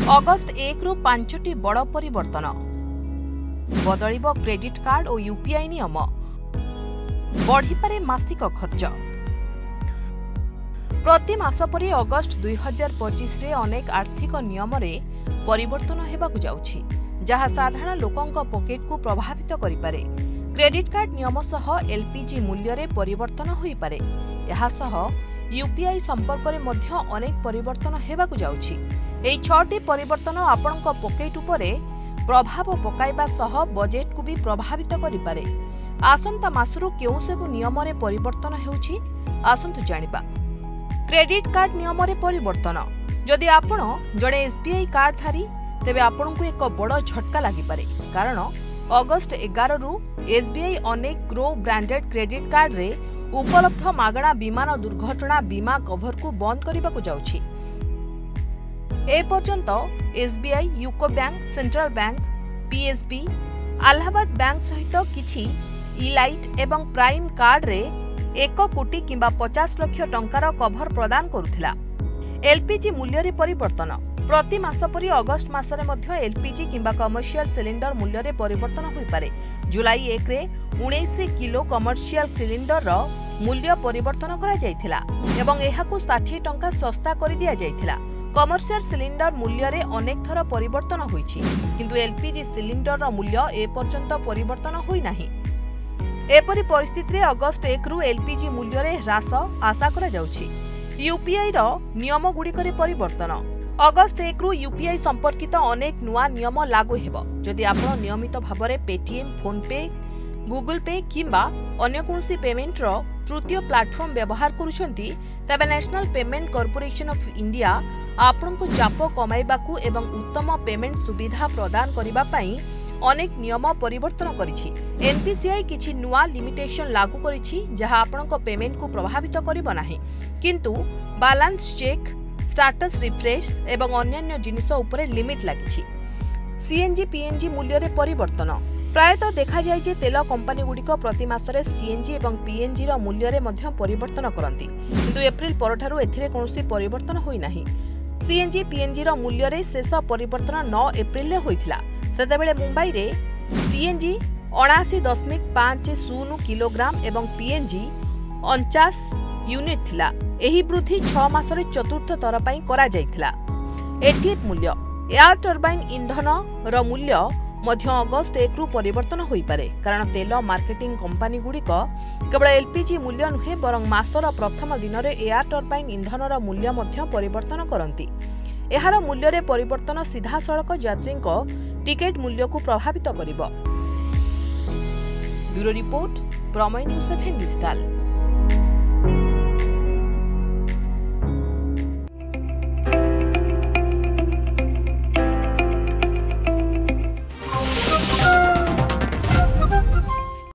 August 1 रु 5टी बड़ परिवर्तन बदलिब क्रेडिट कार्ड और यूपीआई नियम बढ़िपारे मासिक खर्च प्रति मास परि अगस्ट 2025 रे अनेक आर्थिक नियम रे परिवर्तन हेबाकु जाउछि जहा साधारण लोकंक पॉकेट को प्रभावित करिपारे। क्रेडिट कार्ड नियम सह एलपीजी मूल्य रे परिवर्तन होई पारे। एहा सह यूपीआई संपर्क रे मध्य अनेक परिवर्तन हेबाकु जाउछि। एई 6टी परिवर्तन आपनक पॉकेट उपरे प्रभाव पकाइबा सह बजेट को भी प्रभावित करिपारे। आसंता मासरु केउ सब नियम रे परिवर्तन हेउछि आसंतु जानिबा। क्रेडिट कार्ड नियम रे परिवर्तन जदि आपण जड़े एसबीआई कार्डधारी तेबे आपनकु एक बड़ झटका लागि पारे कारण अगस्ट 11 रु एसबीआई अनेक ग्रो ब्रांडेड क्रेडिट कार्ड रे उपलब्ध मागणा विमान दुर्घटना बीमा कवर को बंद करने को जाउछि। ए पर्यंत SBI, UCO bank, central bank, PSB, Allahabad bank सहित किछि इलाइट एवं प्राइम कार्ड रे 1 कोटी किंबा 50 लाख टंकार कभर प्रदान करुथिला। एलपीजी मूल्य रे परिवर्तन प्रति मास परि अगस्ट मासरे मध्य एलपीजी किंबा कमर्शियल सिलिंडर मूल्य रे परिवर्तन होई पारे। जुलाई 1 रे 19 किलो कमर्शियल सिलिंडर रो मूल्य परिवर्तन करा जायथिला एवं एहाकु 60 टंका सस्ता करि दिया जायथिला। कमर्शियल सिलिंडर मूल्य रे अनेक थर परिवर्तन होईछि किंतु एलपीजी सिलिंडर रो मूल्य ए पर्यंत परिवर्तन होई नाही। एपरि परिस्थिति रे अगस्ट 1 रु एलपीजी मूल्य रे ह्रास आशा करा जाउछि। यूपीआई रो नियम गुड़िक परिवर्तन अगस्ट 1 रु यूपीआई संपर्कित अनेक नुआ नियम लागू हेबो। जदि आपण नियमित भाबरे पेटीएम, फोन पे, गूगल पे किंबा अन्य कोनसी पेमेंट रो तृतीय प्लेटफॉर्म व्यवहार करूछंती तबे national payment corporation of India आपनको चाप कमाइबाकू एवं उत्तम पेमेंट सुविधा प्रदान करिबा पई अनेक नियम परिवर्तन करिछि। एनपीसीआई किछि नुआ लिमिटेशन लागू करिछि जहा आपनको पेमेंट को प्रभावित करिबो नाही किंतु बैलेंस चेक, स्टेटस रिफ्रेश एवं अन्य जिनिस उपरे लिमिट लागिछि। सीएनजी पीएनजी मूल्य रे परिवर्तन प्रायतः देखा जाय जे तेल कंपनी गुड़िक प्रति मासरे सीएनजी एवं पीएनजी रो मूल्य रे मध्य परिवर्तन करंती किंतु एप्रिल परठारु एथिरे कोनोसी परिवर्तन होई नाही। सीएनजी पीएनजी रो मूल्य रे शेष परिवर्तन 9 एप्रिल रे होइथिला। सेतेबेले मुंबई रे सीएनजी 79.50 किलोग्राम एवं पीएनजी 49 यूनिट थिला। एही वृद्धि 6 मासरे चतुर्थ थर पई करा जायथिला। एटीएफ मूल्य एयर टर्बाइन इंधन रो मूल्य मध्य अगस्ट 1 रु परिवर्तन होई पारे कारण तेल मार्केटिंग कंपनी गुड़िक केवल एलपीजी मूल्य नुहे बरं मासर प्रथम दिन रे एयर टर्बाइन इंधन रो मूल्य मध्य परिवर्तन करंती। एहार मूल्य रे परिवर्तन सीधा सड़क यात्री टिकेट मूल्य को प्रभावित करिबो। ब्यूरो रिपोर्ट प्रमेय न्यूज 7 डिजिटल।